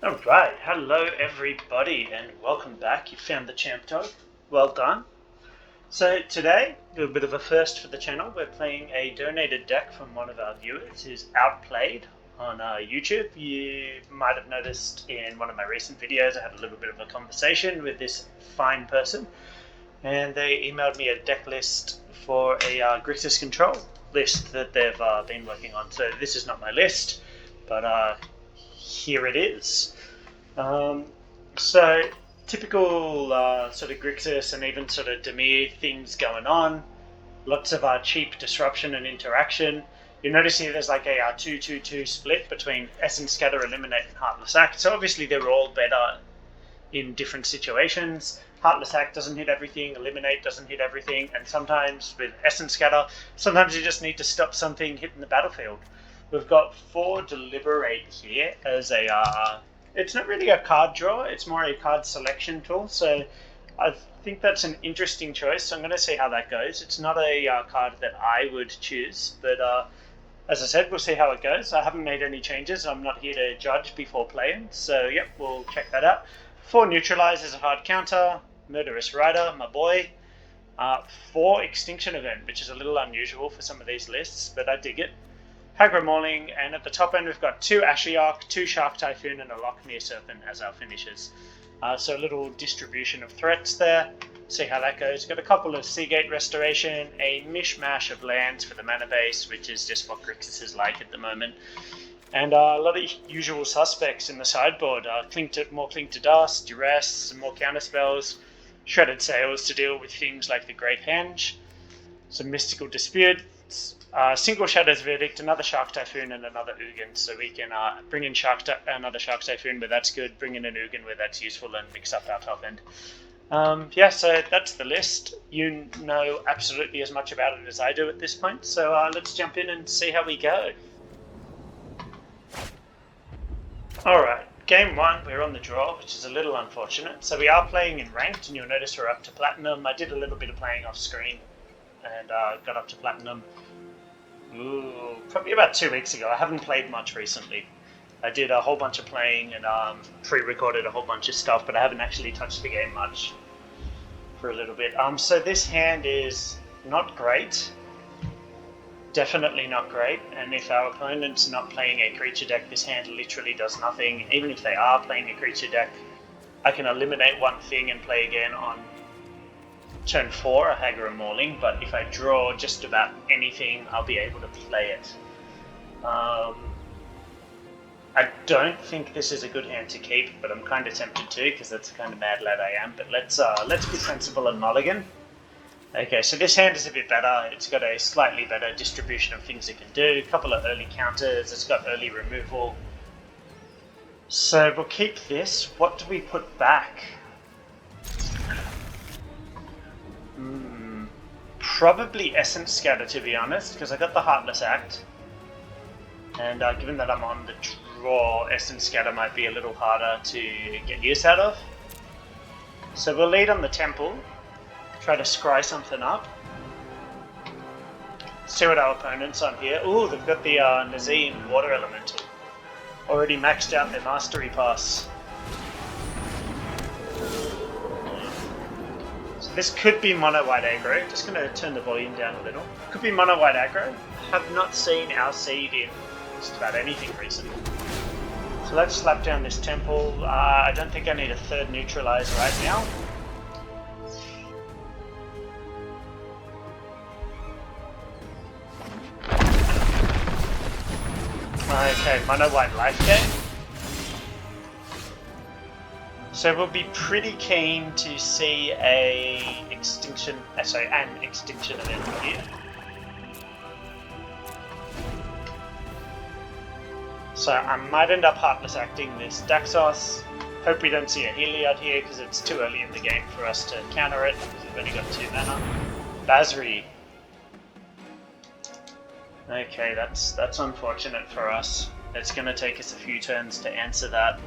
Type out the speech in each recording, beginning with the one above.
Alright, hello everybody and welcome back. You found the champ dog. Well done. So today, a little bit of a first for the channel. We're playing a donated deck from one of our viewers who's Outplayed on YouTube. You might have noticed in one of my recent videos I had a little bit of a conversation with this fine person, and they emailed me a deck list for a Grixis Control list that they've been working on. So this is not my list, but here it is. So typical sort of Grixis and even sort of Demir things going on. Lots of cheap disruption and interaction. You notice here there's like a 2-2-2 split between Essence Scatter, Eliminate, and Heartless Act. So obviously they're all better in different situations. Heartless Act doesn't hit everything, Eliminate doesn't hit everything, and sometimes with Essence Scatter, sometimes you just need to stop something hitting the battlefield. We've got 4 Deliberate here as a, it's not really a card draw, it's more a card selection tool, so I think that's an interesting choice, so I'm going to see how that goes. It's not a card that I would choose, but as I said, we'll see how it goes. I haven't made any changes, I'm not here to judge before playing, so yep, we'll check that out. 4 Neutralize is a hard counter, Murderous Rider, my boy. 4 Extinction Event, which is a little unusual for some of these lists, but I dig it. Hagra Mauling, and at the top end we've got 2 Ashiok, 2 Shark Typhoon, and a Lochmere Serpent as our finishers. So a little distribution of threats there. See how that goes. Got a couple of Seagate Restoration, a mishmash of lands for the mana base, which is just what Grixis is like at the moment. And a lot of usual suspects in the sideboard. More Cling to Dust, Duress, some more counterspells, Shredded Sails to deal with things like the Great Henge, some Mystical Disputes, single Shadow's Verdict, another Shark Typhoon, and another Ugin, so we can bring in another Shark Typhoon where that's good, bring in an Ugin where that's useful, and mix up our top end. Yeah, so that's the list. You know absolutely as much about it as I do at this point, so let's jump in and see how we go. Alright, game 1, we're on the draw, which is a little unfortunate. So we are playing in ranked, and you'll notice we're up to Platinum. I did a little bit of playing off screen, and got up to Platinum. Probably about 2 weeks ago. I haven't played much recently. I did a whole bunch of playing and pre-recorded a whole bunch of stuff, but I haven't actually touched the game much for a little bit. So this hand is not great. Definitely not great. And if our opponent's not playing a creature deck, this hand literally does nothing. Even if they are playing a creature deck, I can eliminate one thing and play again on turn 4, a Hagra Mauling, but if I draw just about anything, I'll be able to play it. I don't think this is a good hand to keep, but I'm kind of tempted to, because that's the kind of mad lad I am. But let's be sensible and mulligan. Okay, so this hand is a bit better. It's got a slightly better distribution of things it can do. A couple of early counters. It's got early removal. So we'll keep this. What do we put back? Probably Essence Scatter, to be honest, because I got the Heartless Act, and given that I'm on the draw, Essence Scatter might be a little harder to get use out of. So we'll lead on the Temple, try to scry something up, see what our opponent's on here. Ooh, they've got the Nazim Water Elemental, already maxed out their Mastery Pass. This could be mono white aggro. Just going to turn the volume down a little. Could be mono white aggro. Have not seen our seed in just about anything recently. So let's slap down this Temple. I don't think I need a 3rd Neutralize right now. Okay, mono white life gain. So we'll be pretty keen to see an extinction event here. So I might end up Heartless Acting this Daxos. Hope we don't see a Heliod here because it's too early in the game for us to counter it because we've only got 2 mana. Basri. Okay, that's unfortunate for us. It's going to take us a few turns to answer that.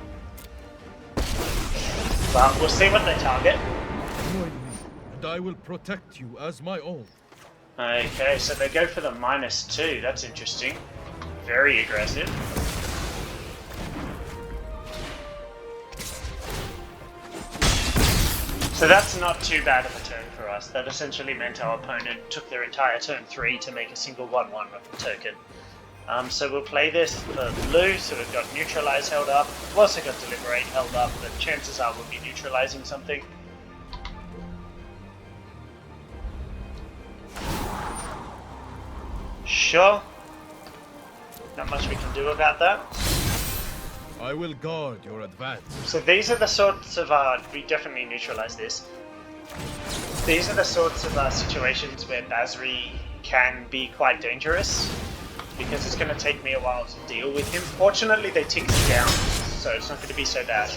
But we'll see what they target. Join me, and I will protect you as my own. Okay, so they go for the -2. That's interesting. Very aggressive. So that's not too bad of a turn for us. That essentially meant our opponent took their entire turn 3 to make a single 1-1 of the token. So we'll play this for blue, so we've got Neutralize held up. We've also got Deliberate held up, but chances are we'll be neutralizing something. Sure. Not much we can do about that. I will guard your advance. So these are the sorts of, we definitely neutralize this. These are the sorts of situations where Basri can be quite dangerous, because it's going to take me a while to deal with him. Fortunately, they tick down, so it's not going to be so bad.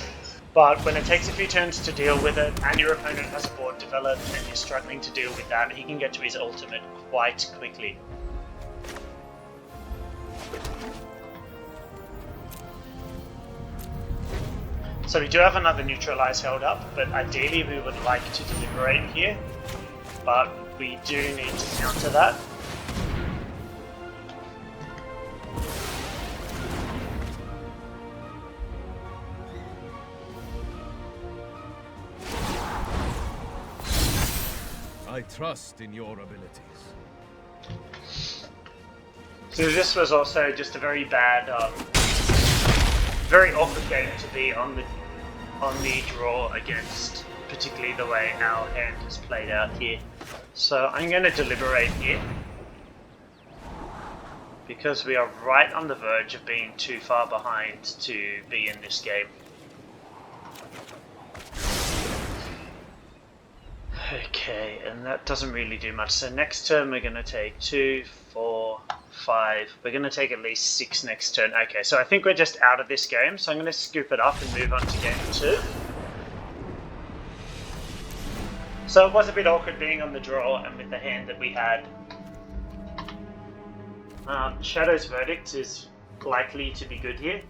But when it takes a few turns to deal with it, and your opponent has a board developed, and you're struggling to deal with that, he can get to his ultimate quite quickly. So we do have another Neutralize held up, but ideally we would like to Deliberate here. But we do need to counter that. I trust in your abilities. So this was also just a very bad, very awkward game to be on the draw against, particularly the way our hand has played out here. So I'm going to Deliberate here, because we are right on the verge of being too far behind to be in this game. Okay, and that doesn't really do much. So next turn we're going to take 2, 4, 5. We're going to take at least 6 next turn. Okay, so I think we're just out of this game, so I'm going to scoop it up and move on to game 2. So it was a bit awkward being on the draw and with the hand that we had. Shadow's Verdict is likely to be good here.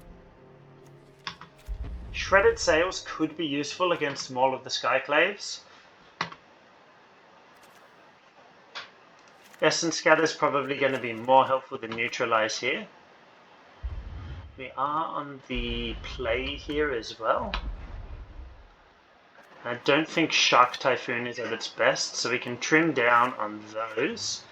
Shredded Sails could be useful against Maul of the Skyclaves. Essence Scatter is probably going to be more helpful than Neutralize here. We are on the play here as well. I don't think Shark Typhoon is at its best, so we can trim down on those.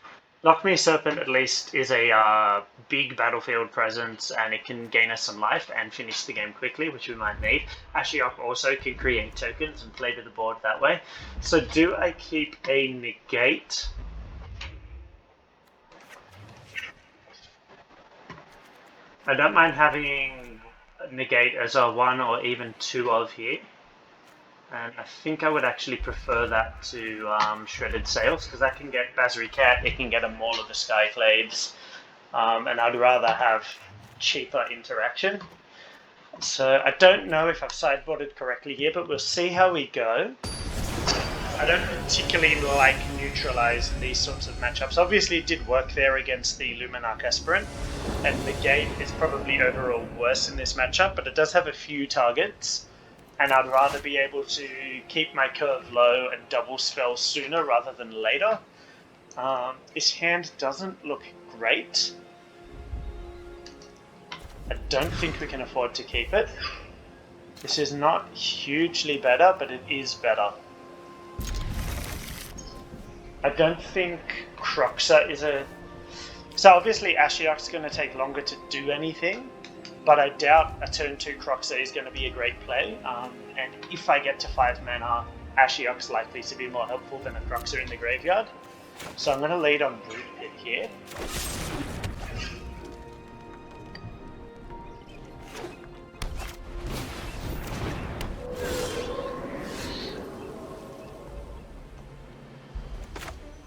Lock Me Serpent at least is a big battlefield presence, and it can gain us some life and finish the game quickly, which we might need. Ashiok also can create tokens and play to the board that way. So do I keep a negate? I don't mind having negate as a 1 or even 2 of here. And I think I would actually prefer that to Shredded Sails, because that can get Basri Cat, it can get a Maul of the Skyclaves, and I'd rather have cheaper interaction. So I don't know if I've sideboarded correctly here, but we'll see how we go. I don't particularly like Neutralize in these sorts of matchups. Obviously it did work there against the Luminarch Aspirant, and Negate is probably overall worse in this matchup, but it does have a few targets. And I'd rather be able to keep my curve low and double spell sooner rather than later. This hand doesn't look great. I don't think we can afford to keep it. This is not hugely better, but it is better. I don't think Croxa is a... So obviously Ashiok's going to take longer to do anything. But I doubt a turn 2 Croxa is going to be a great play, and if I get to 5 mana, Ashiok's likely to be more helpful than a Croxa in the graveyard. So I'm going to lead on Brood Pit here.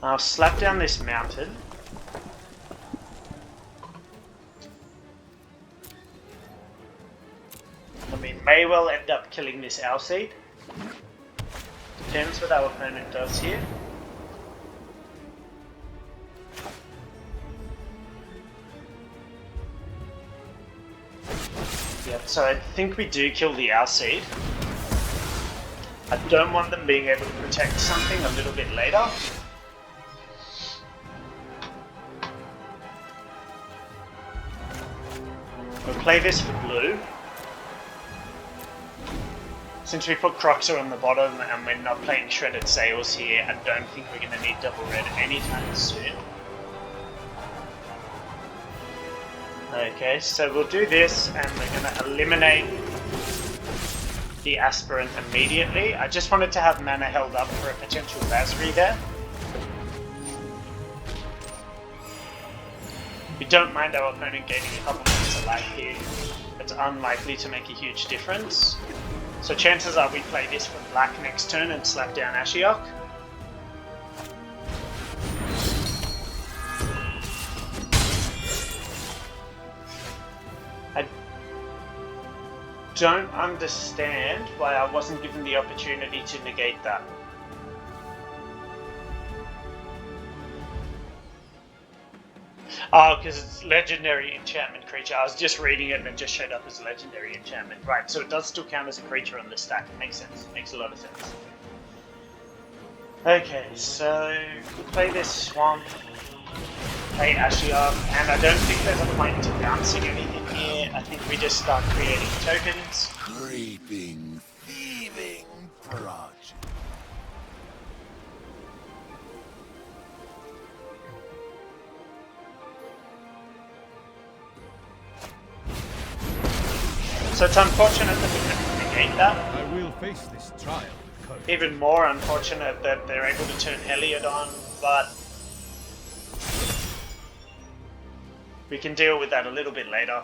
I'll slap down this mountain. We may well end up killing this Owl Seed. Depends what our opponent does here. Yep, so I think we do kill the Owl Seed. I don't want them being able to protect something a little bit later. We'll play this for blue. Since we put Croxer on the bottom and we're not playing Shredded Sails here, I don't think we're going to need double red anytime soon. Okay, so we'll do this and we're going to eliminate the Aspirant immediately. I just wanted to have mana held up for a potential Basri there. We don't mind our opponent gaining a couple minutes of life here. It's unlikely to make a huge difference. So chances are we play this for black next turn and slap down Ashiok. I don't understand why I wasn't given the opportunity to negate that. Oh, because it's legendary enchantment creature. I was just reading it and it just showed up as a legendary enchantment. Right, so it does still count as a creature on the stack. It makes sense. It makes a lot of sense. Okay, so we'll play this Swamp, play Ashiok, and I don't think there's a point to bouncing anything here. I think we just start creating tokens. Creeping, thieving project. So it's unfortunate that we couldn't negate that. I will face this trial with courage. Even more unfortunate that they're able to turn Heliod on, but we can deal with that a little bit later.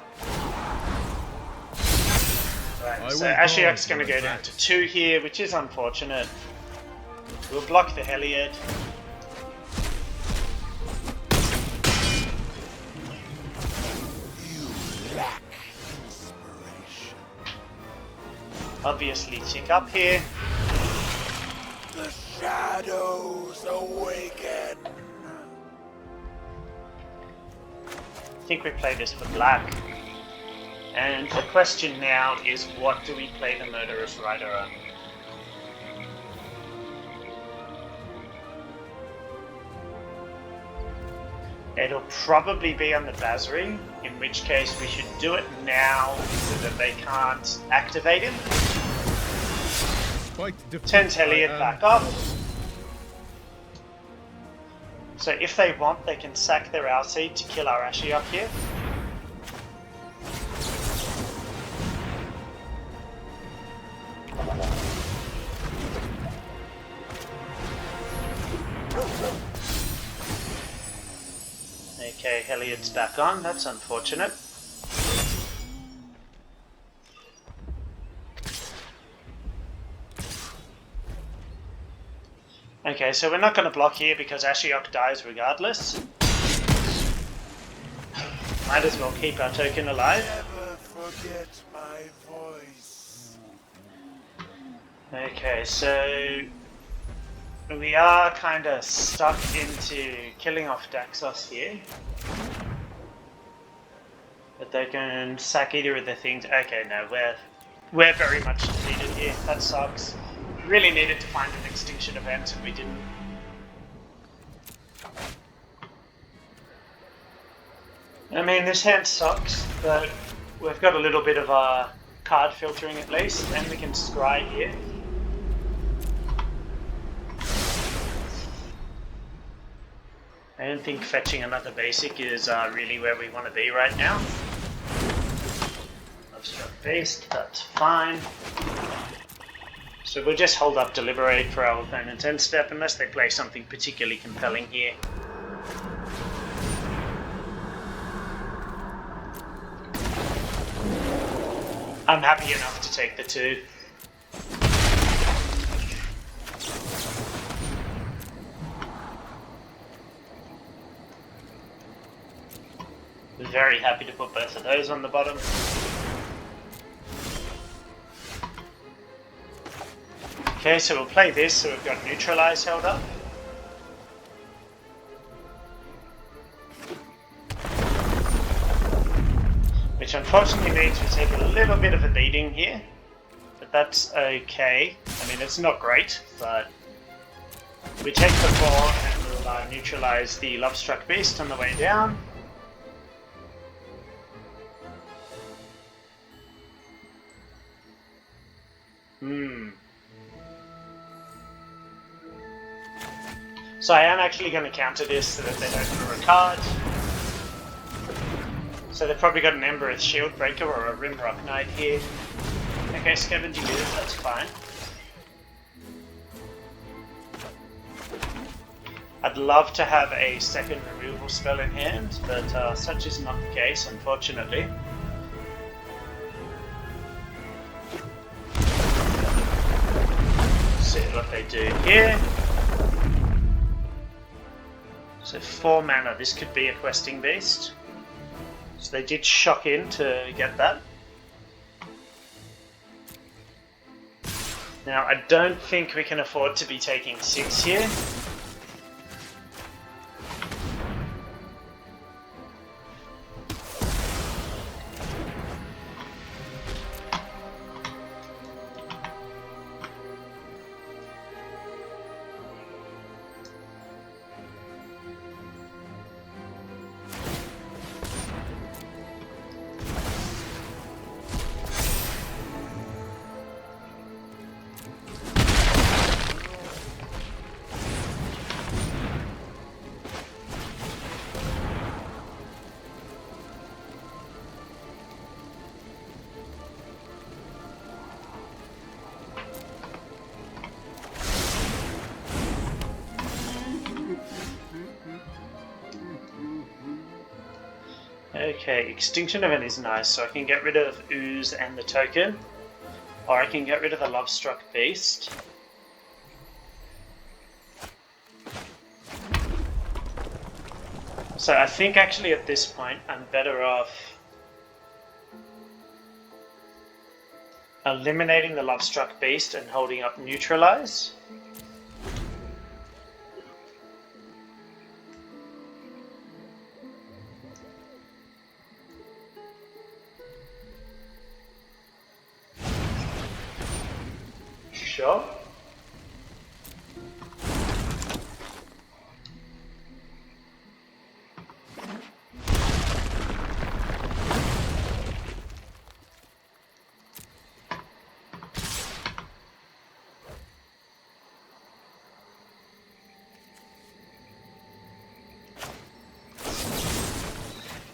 Right, so Ashiok's going to go down to 2 here, which is unfortunate. We'll block the Heliod. You lack inspiration. Obviously tick up here. The shadows awaken. I think we play this for black. And the question now is, what do we play the Murderous Rider on? It'll probably be on the Basri, in which case we should do it now so that they can't activate him. Turns Heliod back up. So if they want, they can sack their Alseid to kill our Ashiok here. Okay, Heliod's back on, that's unfortunate. Okay, so we're not going to block here because Ashiok dies regardless. Might as well keep our token alive. Never forget my voice. Okay, so we are kind of stuck into killing off Daxos here. But they can sack either of the things. Okay, no, we're very much defeated here. That sucks. We really needed to find an extinction event and we didn't. I mean, this hand sucks, but we've got a little bit of card filtering at least, and we can scry here. I don't think fetching another basic is really where we want to be right now. Obstruct Beast, that's fine. So we'll just hold up Deliberate for our opponent's end step unless they play something particularly compelling here. I'm happy enough to take the 2. Very happy to put both of those on the bottom. Okay, so we'll play this, so we've got Neutralize held up. Which unfortunately means we take a little bit of a beating here. But that's okay. I mean, it's not great, but we take the 4 and we'll neutralize the Lovestruck Beast on the way down. So I am actually going to counter this so that they don't draw a card. So they've probably got an Embereth Shield Breaker or a Rimrock Knight here. Okay, Scavenging is, that's fine. I'd love to have a second removal spell in hand, but such is not the case, unfortunately. See what they do here. So 4 mana, this could be a questing beast. So they did shock in to get that. Now I don't think we can afford to be taking 6 here. Okay, Extinction Event is nice, so I can get rid of Ooze and the token, or I can get rid of the Lovestruck Beast. So I think actually at this point I'm better off eliminating the Lovestruck Beast and holding up Neutralize. Sure.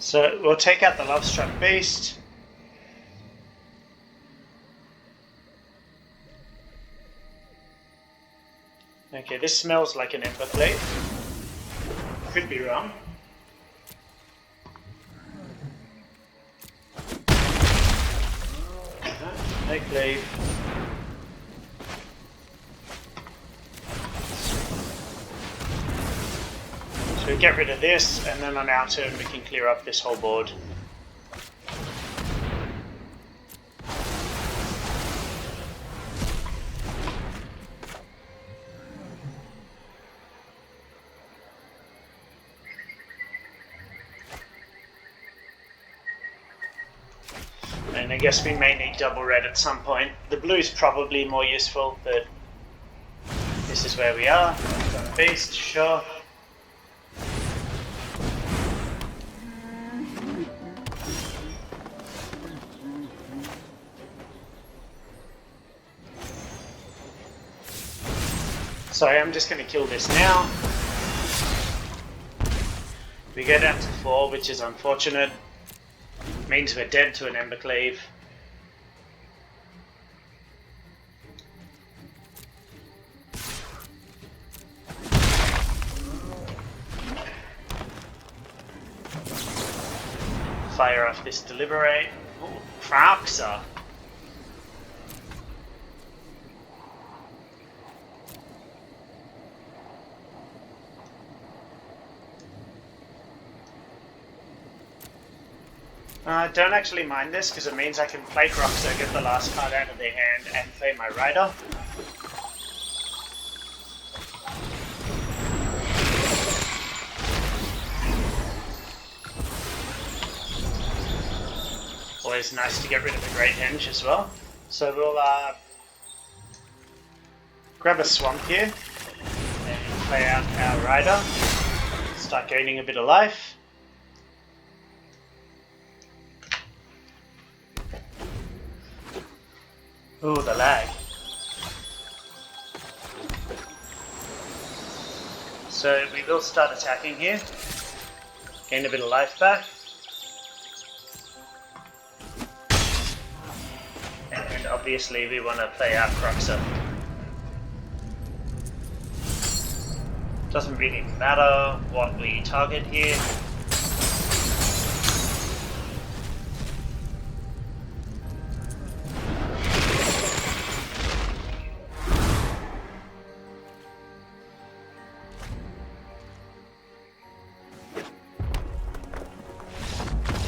So we'll take out the Lovestruck Beast. Okay, this smells like an Emberblade. Could be wrong. No Cleave. So we get rid of this, and then on our turn we can clear up this whole board. And I guess we may need double red at some point. The blue is probably more useful, but this is where we are. Beast, sure. So I'm just going to kill this now. We go down to 4, which is unfortunate. Means we're dead to an Embercleave. Fire off this Deliberate. Ooh, Kraxa. Don't actually mind this because it means I can play Kraxa, get the last card out of their hand, and play my Rider. Always nice to get rid of the Great Henge as well. So we'll grab a Swamp here and play out our Rider. Start gaining a bit of life. Ooh, the lag. So we will start attacking here. Gain a bit of life back. And obviously we want to play our Cruxer. Doesn't really matter what we target here.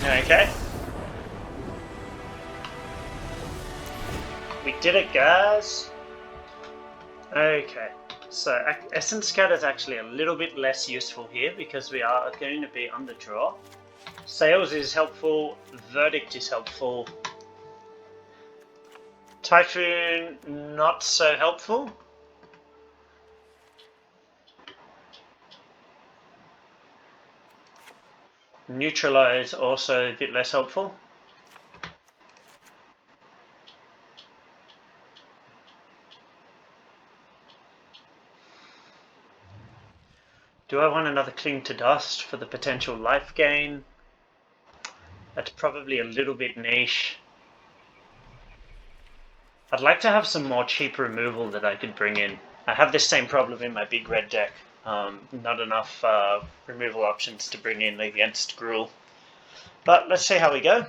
Okay. We did it, guys. Okay. So Essence Scatter is actually a little bit less useful here because we are going to be on the draw. Sales is helpful. Verdict is helpful. Typhoon, not so helpful. Neutralize, also a bit less helpful. Do I want another Cling to Dust for the potential life gain? That's probably a little bit niche. I'd like to have some more cheap removal that I could bring in. I have this same problem in my big red deck. Not enough removal options to bring in against Gruul. But let's see how we go.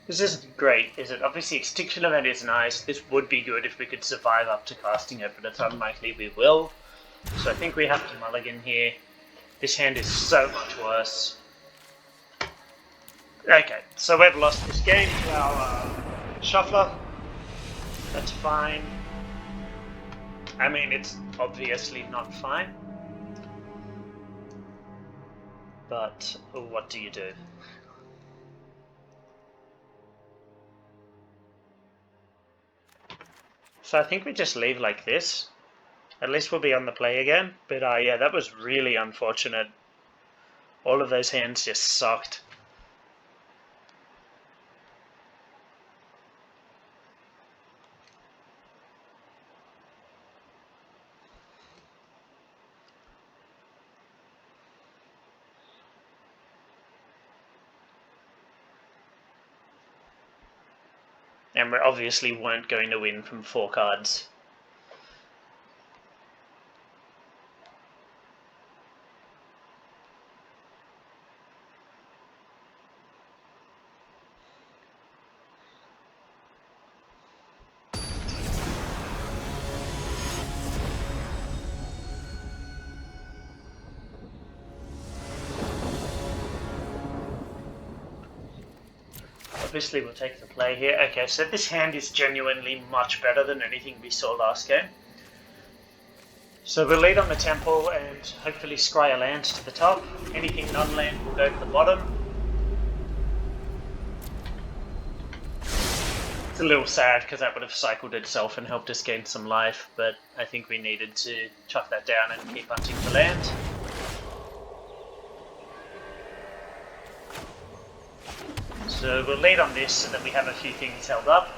This isn't great, is it? Obviously, Extinction Event is nice. This would be good if we could survive up to casting it, but it's unlikely we will. So I think we have to mulligan here. This hand is so much worse. Okay, so we've lost this game to our Shuffler. That's fine. I mean, it's obviously not fine. But what do you do? So I think we just leave like this. At least we'll be on the play again. But yeah, that was really unfortunate. All of those hands just sucked. And we obviously weren't going to win from 4 cards. Obviously we'll take the play here. Okay, so this hand is genuinely much better than anything we saw last game. So we'll lead on the temple and hopefully scry a land to the top. Anything non-land will go to the bottom. It's a little sad because that would have cycled itself and helped us gain some life, but I think we needed to chuck that down and keep hunting for land. So we'll lead on this so that we have a few things held up.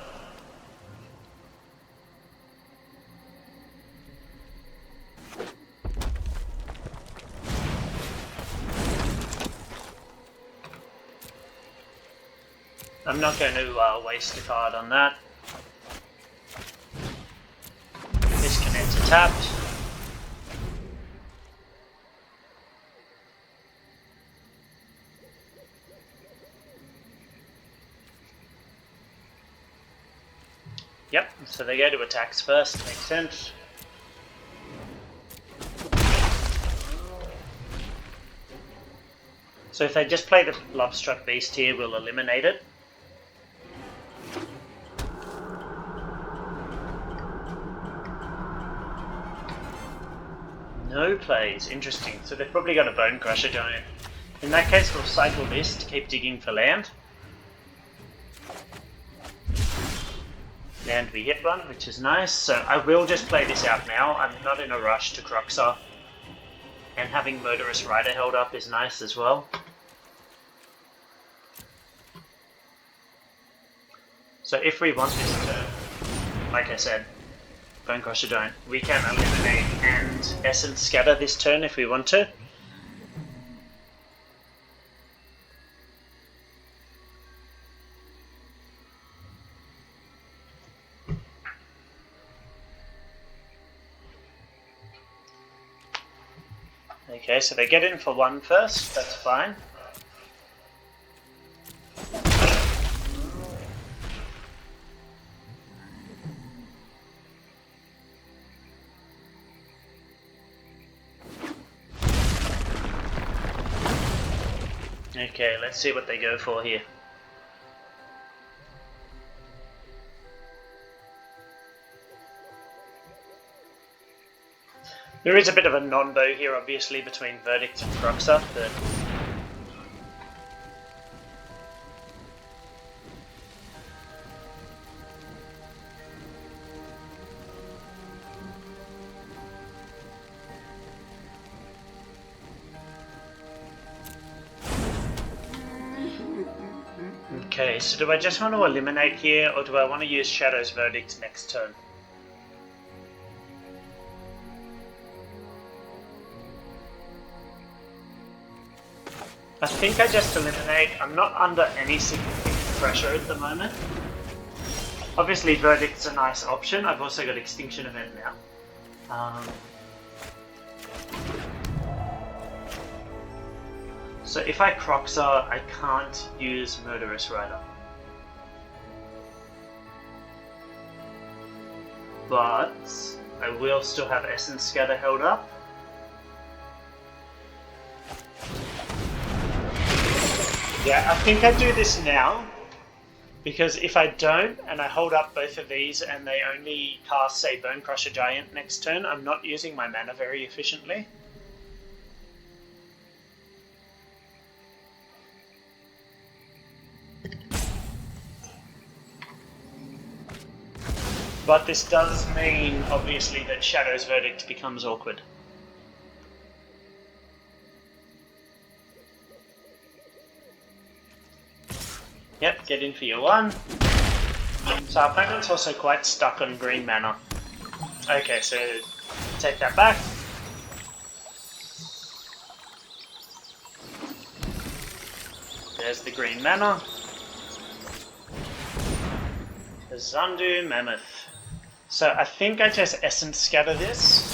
I'm not going to waste a card on that. This can enter tapped. Yep, so they go to attacks first, makes sense. So if they just play the Lovestruck Beast here, we'll eliminate it. No plays, interesting. So they've probably got a Bone Crusher Giant. In that case, we'll cycle this to keep digging for land. And we hit one, which is nice. So I will just play this out now. I'm not in a rush to Croxa. And having Murderous Rider held up is nice as well. So if we want this turn, like I said, Bone Crusher Giant, we can eliminate and Essence Scatter this turn if we want to. Okay, so they get in for one first, that's fine. Okay, let's see what they go for here. There is a bit of a non-bow here, obviously, between Verdict and Croxa, but... Okay, so do I just want to eliminate here, or do I want to use Shadow's Verdict next turn? I think I just eliminate. I'm not under any significant pressure at the moment. Obviously Verdict's a nice option. I've also got Extinction Event now. So if I Croxa, I can't use Murderous Rider. But I will still have Essence Scatter held up. Yeah, I think I do this now, because if I don't, and I hold up both of these and they only cast, say, Bone Crusher Giant next turn, I'm not using my mana very efficiently. But this does mean, obviously, that Shadow's Verdict becomes awkward. Yep, get in for your one. So our opponent's also quite stuck on green mana. Okay, so take that back. There's the green mana. The Zandu Mammoth. So I think I just Essence Scatter this.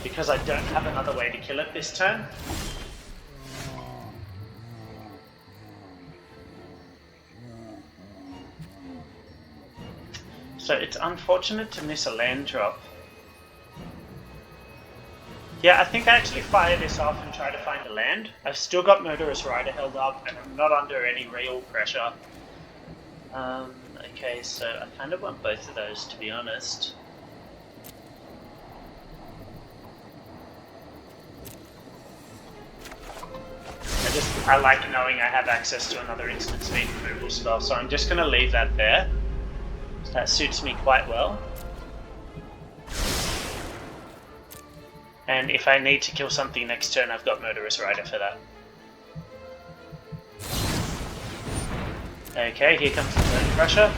Because I don't have another way to kill it this turn. So it's unfortunate to miss a land drop. Yeah, I think I actually fire this off and try to find a land. I've still got Murderous Rider held up and I'm not under any real pressure. Okay, so I kind of want both of those, to be honest. I like knowing I have access to another instant speed removal spell, so I'm just going to leave that there. That suits me quite well. And if I need to kill something next turn, I've got Murderous Rider for that. Okay, here comes the Bone Crusher.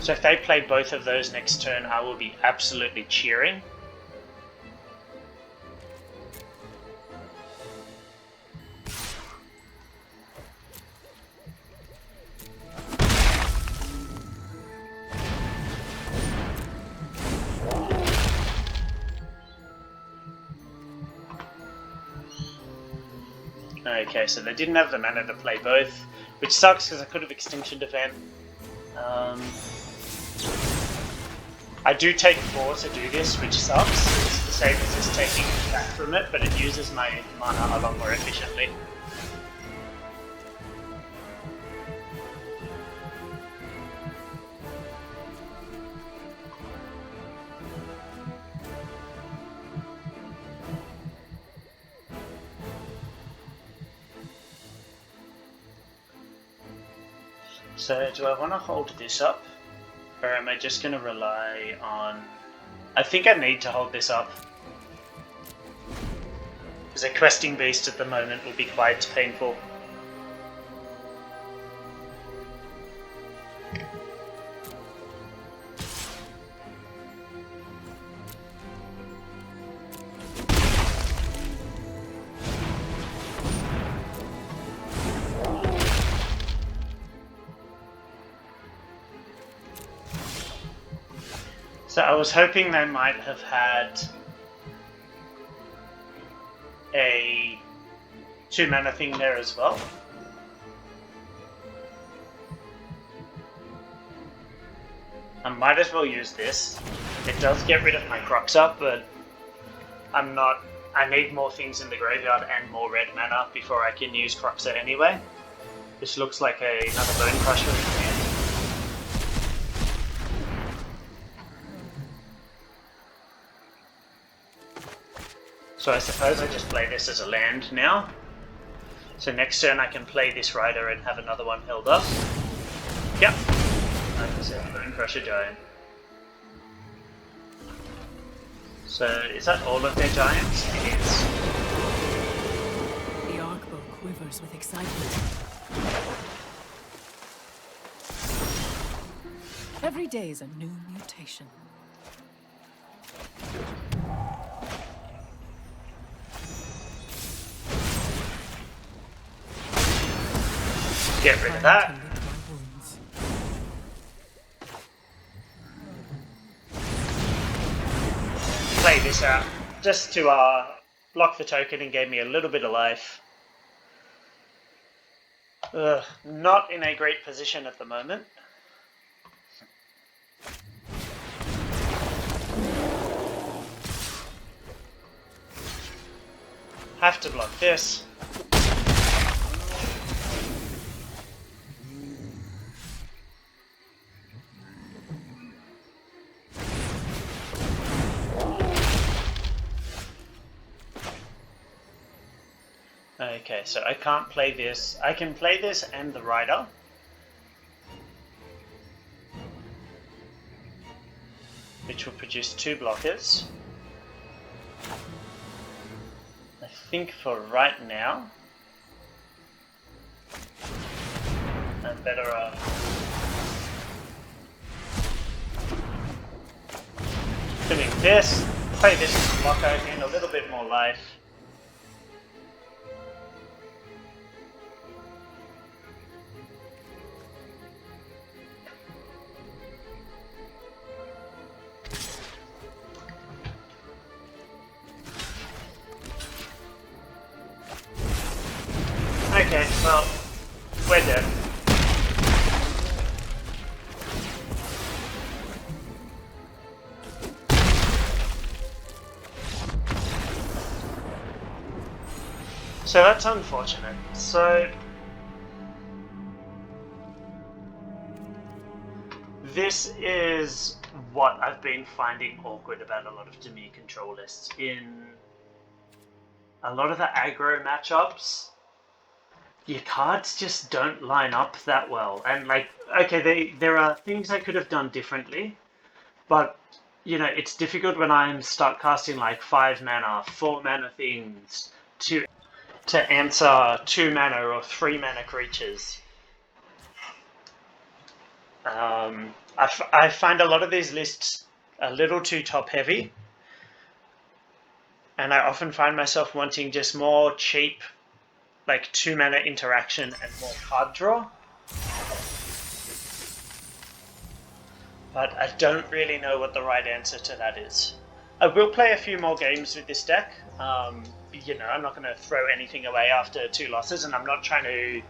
So if they play both of those next turn, I will be absolutely cheering. Okay, so they didn't have the mana to play both, which sucks because I could have Extinction Event. I do take 4 to do this, which sucks. It's the same as just taking back from it, but it uses my mana a lot more efficiently. So do I want to hold this up? Or am I just going to rely on... I think I need to hold this up. Because a questing beast at the moment will be quite painful. So I was hoping they might have had a 2-mana thing there as well. I might as well use this. It does get rid of my Croxa, but I'm not... I need more things in the graveyard and more red mana before I can use Croxa anyway. This looks like another Bone Crusher in hand. So I suppose I just play this as a land now. So next turn I can play this Rider and have another one held up. Yep. Like I said, Bone Crusher Giant. So is that all of their giants? It is. The Arkbow quivers with excitement. Every day is a new mutation. Get rid of that. Play this out just to block the token and gave me a little bit of life. Not in a great position at the moment. Have to block this. Okay, so I can't play this. I can play this and the Rider. Which will produce 2 blockers. I think for right now, I'm better doing this. Play this as a blocker, gain a little bit more life. Okay, well, we're dead. So that's unfortunate. So this is what I've been finding awkward about a lot of Dimir control lists. In a lot of the aggro matchups, your cards just don't line up that well. And like, okay, there are things I could have done differently, but you know, it's difficult when I'm start casting like 5 mana, 4 mana things to answer 2 mana or 3 mana creatures. I find a lot of these lists a little too top heavy, and I often find myself wanting just more cheap, like 2 mana interaction and more card draw. But I don't really know what the right answer to that is. I will play a few more games with this deck. You know, I'm not going to throw anything away after 2 losses, and I'm not trying to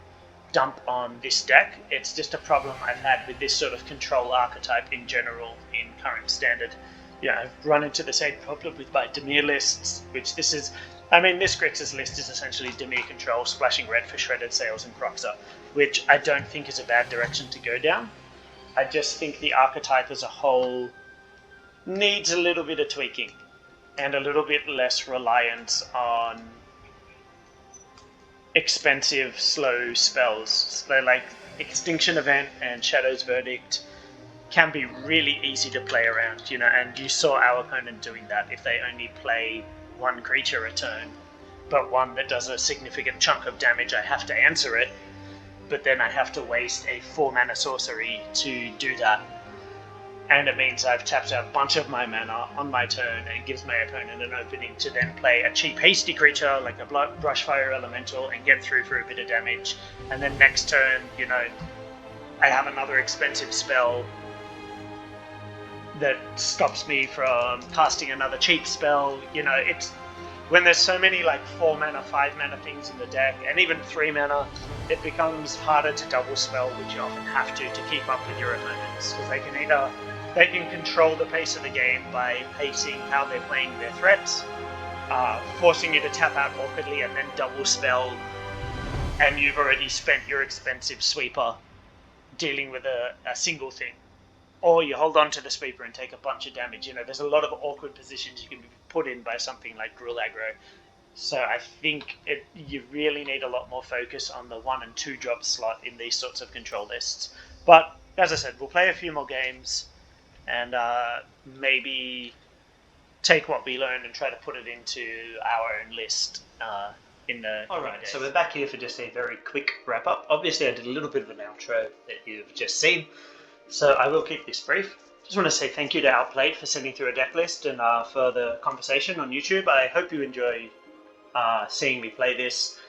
dump on this deck. It's just a problem I've had with this sort of control archetype in general in current standard. Yeah, I've run into the same problem with my Dimir lists, which this is... I mean, this Grixis list is essentially Dimir control, splashing red for shredded sails and Croxa, which I don't think is a bad direction to go down. I just think the archetype as a whole needs a little bit of tweaking and a little bit less reliance on expensive, slow spells. So like Extinction Event and Shadow's Verdict can be really easy to play around, and you saw our opponent doing that. If they only play one creature a turn, but one that does a significant chunk of damage, I have to answer it, but then I have to waste a 4-mana sorcery to do that. And it means I've tapped out a bunch of my mana on my turn and gives my opponent an opening to then play a cheap hasty creature like a Brushfire Elemental and get through for a bit of damage. And then next turn, I have another expensive spell that stops me from casting another cheap spell. It's when there's so many 4-mana, 5-mana things in the deck, and even 3-mana, it becomes harder to double spell, which you often have to keep up with your opponents, because they can control the pace of the game by pacing how they're playing their threats, forcing you to tap out awkwardly and then double spell, and you've already spent your expensive sweeper dealing with a single thing. Or you hold on to the sweeper and take a bunch of damage. There's a lot of awkward positions you can be put in by something like Gruul Aggro. So I think you really need a lot more focus on the 1 and 2 drop slot in these sorts of control lists. But as I said, we'll play a few more games and maybe take what we learned and try to put it into our own list in the Alright, days. so we're back here for just a very quick wrap up. Obviously I did a little bit of an outro that you've just seen, so I will keep this brief. Just want to say thank you to OUTPLAYED for sending through a deck list and for the conversation on YouTube. I hope you enjoy seeing me play this.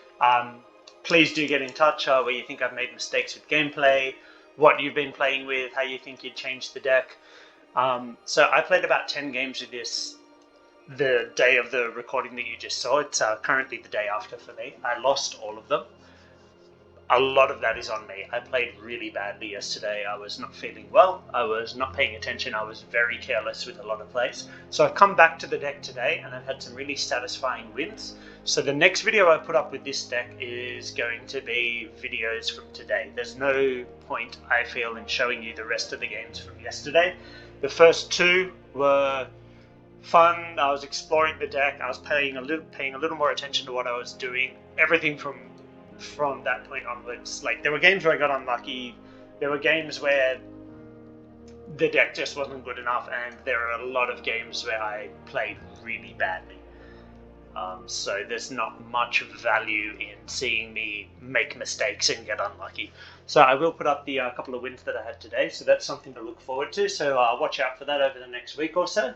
Please do get in touch where you think I've made mistakes with gameplay, what you've been playing with, how you think you'd change the deck. So I played about 10 games with this the day of the recording that you just saw. It's currently the day after for me. I lost all of them. A lot of that is on me. I played really badly yesterday. I was not feeling well. I was not paying attention. I was very careless with a lot of plays. So I've come back to the deck today and I've had some really satisfying wins. So the next video I put up with this deck is going to be videos from today. There's no point, I feel, in showing you the rest of the games from yesterday. The first 2 were fun. I was exploring the deck. I was paying a little more attention to what I was doing. Everything from that point onwards, there were games where I got unlucky, there were games where the deck just wasn't good enough, and there are a lot of games where I played really badly. So there's not much value in seeing me make mistakes and get unlucky. So I will put up the couple of wins that I had today, so that's something to look forward to. So watch out for that over the next week or so.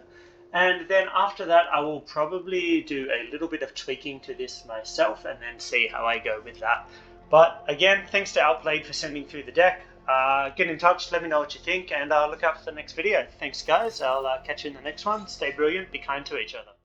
And then after that, I will probably do a little bit of tweaking to this myself and then see how I go with that. But again, thanks to OUTPLAYED for sending through the deck. Get in touch, let me know what you think, and look out for the next video. Thanks guys, I'll catch you in the next one. Stay brilliant, be kind to each other.